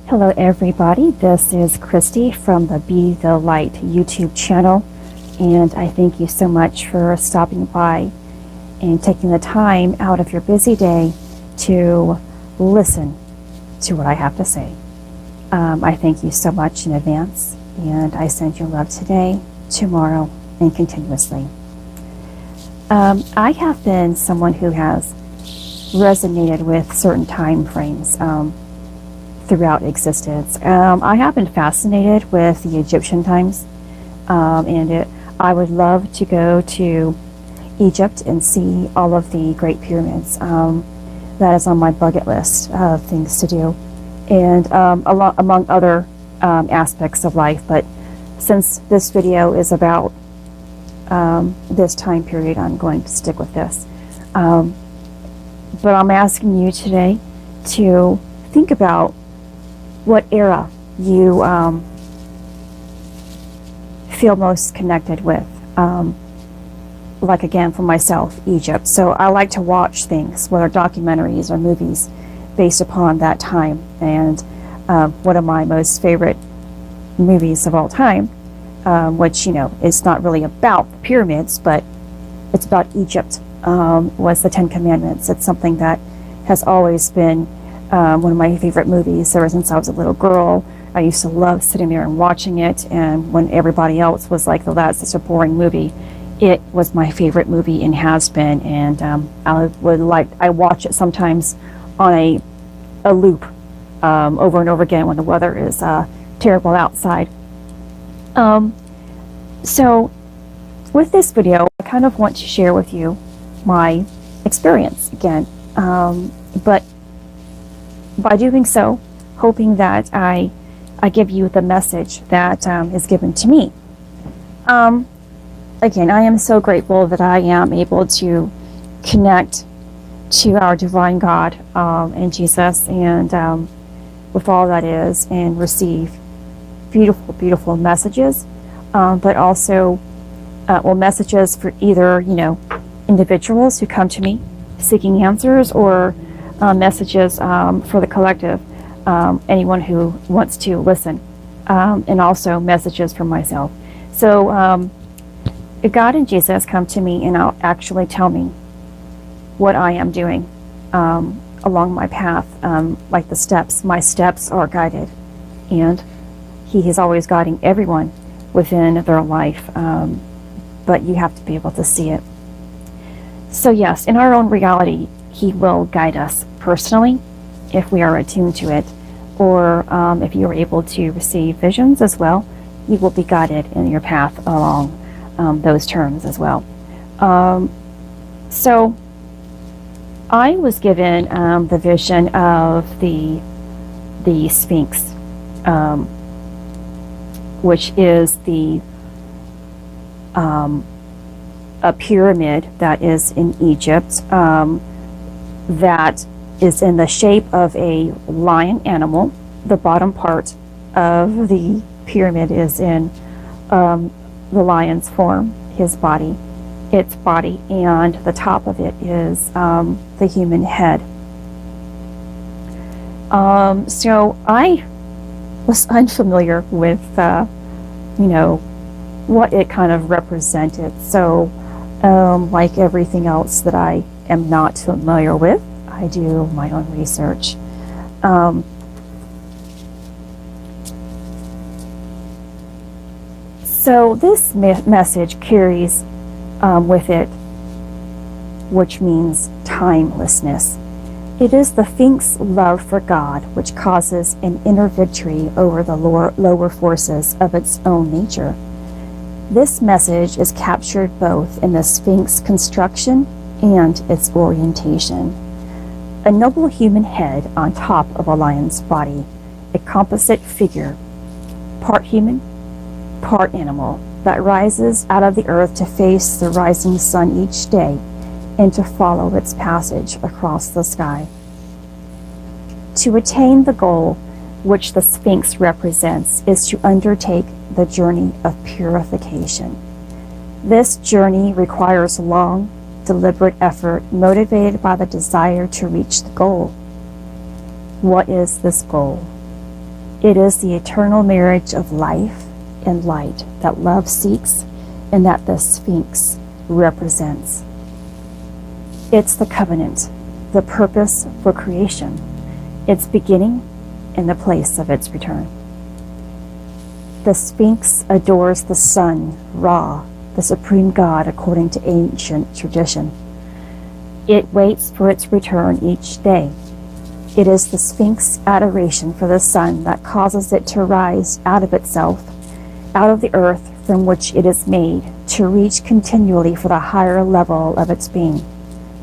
Hello everybody, this is Christy from the Be the Light YouTube channel, and I thank you so much for stopping by and taking the time out of your busy day to listen to what I have to say. I thank you so much in advance, and I send you love today, tomorrow, and continuously. I have been someone who has resonated with certain time frames throughout existence. I have been fascinated with the Egyptian times, I would love to go to Egypt and see all of the Great Pyramids. That is on my bucket list of things to do, and among other aspects of life. But since this video is about this time period, I'm going to stick with this. But I'm asking you today to think about what era you feel most connected with. Like again, for myself, Egypt. So I like to watch things, whether documentaries or movies, based upon that time. And one of my most favorite movies of all time, which, you know, is not really about the pyramids, but it's about Egypt, was the Ten Commandments. It's something that has always been one of my favorite movies ever since I was a little girl. I used to love sitting there and watching it, and when everybody else was like, oh, that's such a boring movie, it was my favorite movie and has been. And I watch it sometimes on a loop over and over again when the weather is terrible outside. So with this video, I kind of want to share with you my experience again, but by doing so, hoping that I give you the message that is given to me. Again, I am so grateful that I am able to connect to our divine God and Jesus, and with all that is, and receive beautiful, beautiful messages, but also messages for either, you know, individuals who come to me seeking answers, or messages for the collective, anyone who wants to listen, and also messages for myself. So God and Jesus come to me and actually tell me what I am doing along my path, like the steps. My steps are guided, and He is always guiding everyone within their life, but you have to be able to see it. So yes, in our own reality, He will guide us personally if we are attuned to it, or if you are able to receive visions as well, you will be guided in your path along those terms as well. So I was given the vision of the Sphinx, which is a pyramid that is in Egypt, that is in the shape of a lion animal. The bottom part of the pyramid is in the lion's form, his body, its body, and the top of it is the human head. So I was unfamiliar with, you know, what it kind of represented. So like everything else that I am not familiar with, I do my own research. So this message carries with it, which means timelessness. It is the Sphinx love for God which causes an inner victory over the lower forces of its own nature. This message is captured both in the Sphinx construction and its orientation. A noble human head on top of a lion's body, a composite figure, part human, part animal, that rises out of the earth to face the rising sun each day and to follow its passage across the sky. To attain the goal which the Sphinx represents is to undertake the journey of purification. This journey requires long, deliberate effort motivated by the desire to reach the goal. What is this goal? It is the eternal marriage of life and light that love seeks and that the Sphinx represents. It's the covenant, the purpose for creation, its beginning and the place of its return. The Sphinx adores the sun, Ra, the supreme god according to ancient tradition. It waits for its return each day. It is the Sphinx adoration for the sun that causes it to rise out of itself, out of the earth from which it is made, to reach continually for the higher level of its being,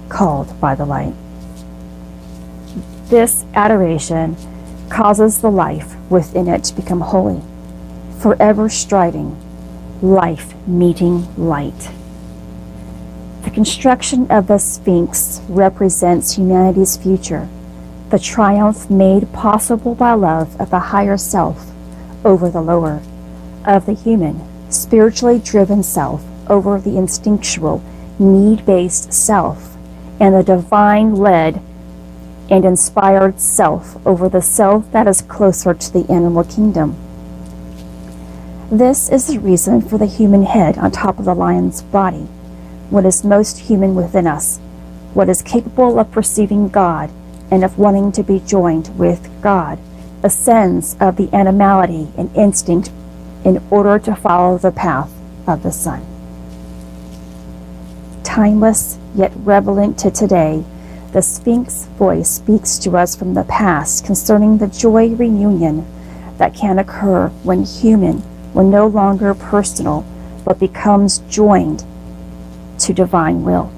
called by the light. This adoration causes the life within it to become holy, forever striving, life meeting light. The construction of the Sphinx represents humanity's future, the triumph made possible by love of the higher self over the lower, of the human, spiritually driven self over the instinctual, need-based self, and the divine-led and inspired self over the self that is closer to the animal kingdom. This is the reason for the human head on top of the lion's body, what is most human within us, what is capable of perceiving God and of wanting to be joined with God, ascends of the animality and instinct in order to follow the path of the sun. Timeless yet relevant to today, the Sphinx voice speaks to us from the past concerning the joy reunion that can occur when human, when no longer personal, but becomes joined to divine will.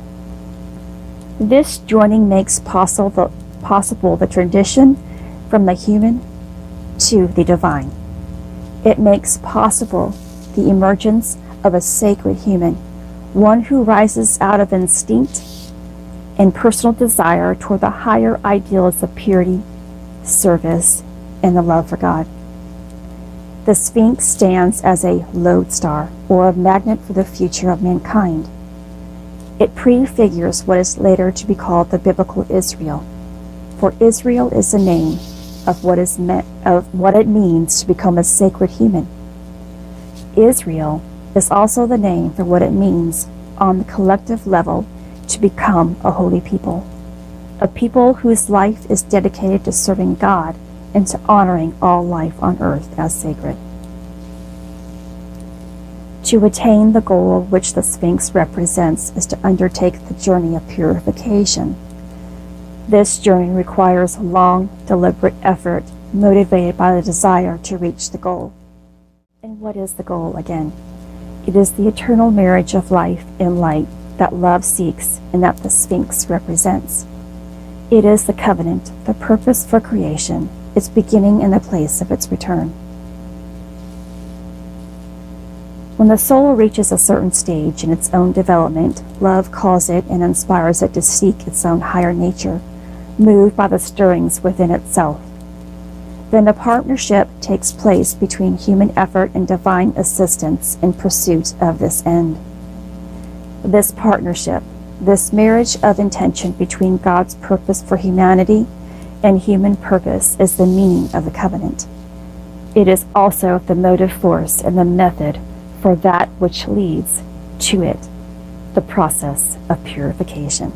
This joining makes possible the transition from the human to the divine. It makes possible the emergence of a sacred human, one who rises out of instinct and personal desire toward the higher ideals of purity, service, and the love for God. The Sphinx stands as a lodestar, or a magnet for the future of mankind. It prefigures what is later to be called the biblical Israel, for Israel is the name of what it means to become a sacred human. Israel is also the name for what it means on the collective level to become a holy people, a people whose life is dedicated to serving God and to honoring all life on earth as sacred. To attain the goal which the Sphinx represents is to undertake the journey of purification. This journey requires long, deliberate effort, motivated by the desire to reach the goal. And what is the goal again? It is the eternal marriage of life and light that love seeks and that the Sphinx represents. It is the covenant, the purpose for creation, its beginning and the place of its return. When the soul reaches a certain stage in its own development, love calls it and inspires it to seek its own higher nature, moved by the stirrings within itself. Then a partnership takes place between human effort and divine assistance in pursuit of this end. This partnership, this marriage of intention between God's purpose for humanity and human purpose, is the meaning of the covenant. It is also the motive force and the method for that which leads to it, the process of purification.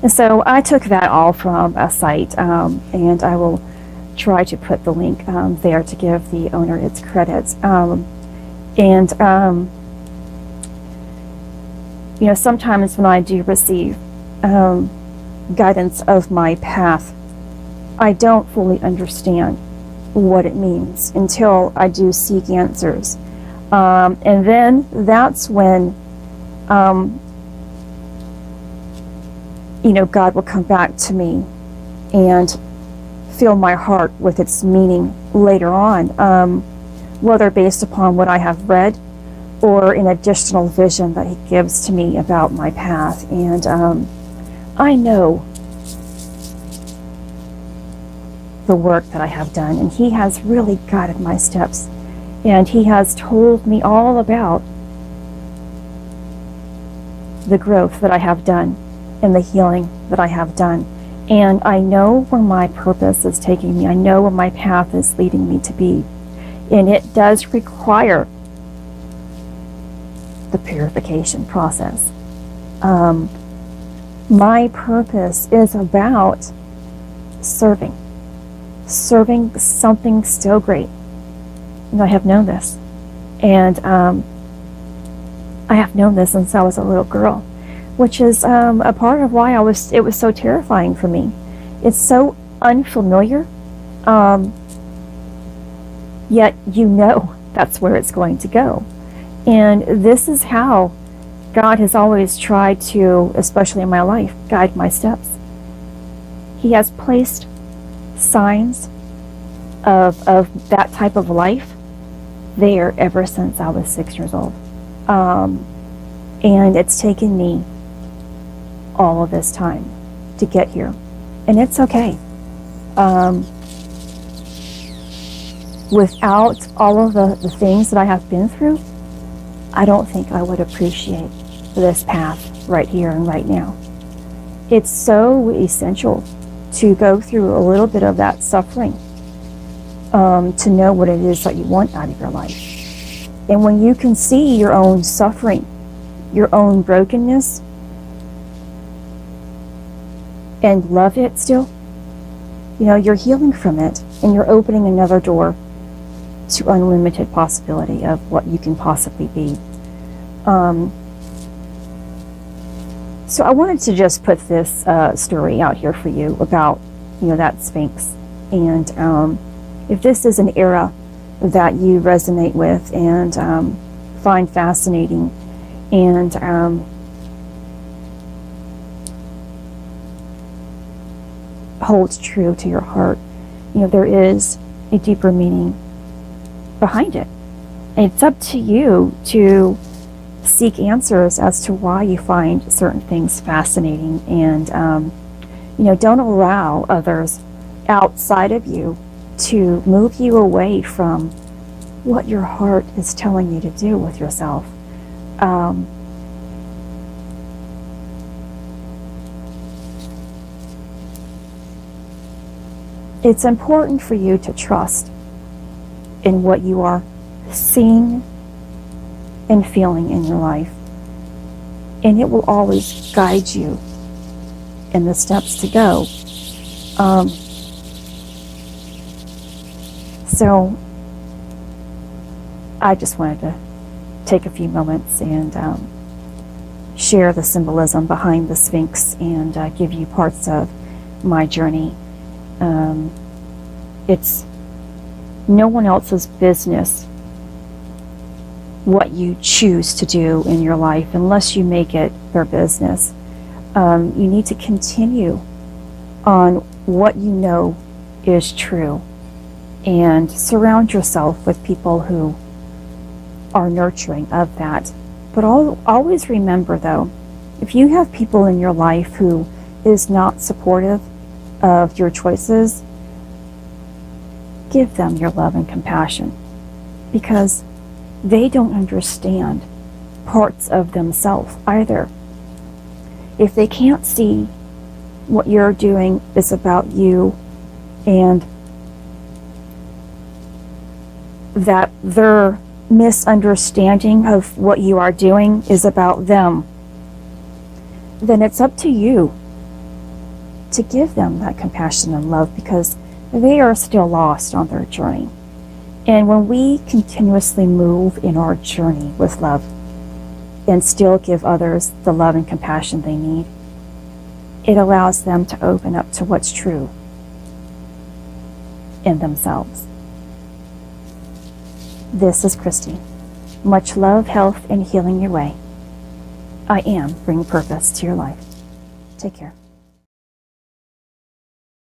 And so I took that all from a site, and I will try to put the link there to give the owner its credits. Sometimes when I do receive guidance of my path, I don't fully understand what it means until I do seek answers. And then that's when, God will come back to me and fill my heart with its meaning later on, whether based upon what I have read or an additional vision that he gives to me about my path. And I know the work that I have done, and he has really guided my steps, and he has told me all about the growth that I have done and the healing that I have done And I know where my purpose is taking me. I know where my path is leading me to be. And it does require the purification process. My purpose is about serving something still great. And I have known this. And I have known this since I was a little girl, which is a part of why it was so terrifying for me. It's so unfamiliar, yet you know that's where it's going to go. And this is how God has always tried to, especially in my life, guide my steps. He has placed signs of that type of life there ever since I was 6 years old. And it's taken me all of this time to get here. And it's okay. Without all of the things that I have been through, I don't think I would appreciate this path right here and right now. It's so essential to go through a little bit of that suffering to know what it is that you want out of your life. And when you can see your own suffering, your own brokenness, and love it still, you know, you're healing from it, and you're opening another door to unlimited possibility of what you can possibly be. So I wanted to just put this story out here for you about, you know, that Sphinx. And if this is an era that you resonate with and find fascinating and holds true to your heart, you know, there is a deeper meaning behind it. And it's up to you to seek answers as to why you find certain things fascinating. And you know, don't allow others outside of you to move you away from what your heart is telling you to do with yourself. It's important for you to trust in what you are seeing and feeling in your life. And it will always guide you in the steps to go. So I just wanted to take a few moments and share the symbolism behind the Sphinx and give you parts of my journey. It's no one else's business what you choose to do in your life unless you make it their business. You need to continue on what you know is true and surround yourself with people who are nurturing of that. But always remember, though, if you have people in your life who is not supportive of your choices, give them your love and compassion, because they don't understand parts of themselves either. If they can't see what you're doing is about you and that their misunderstanding of what you are doing is about them, then it's up to you to give them that compassion and love, because they are still lost on their journey. And when we continuously move in our journey with love and still give others the love and compassion they need, it allows them to open up to what's true in themselves. This is Christy. Much love, health, and healing your way. I am bringing purpose to your life. Take care.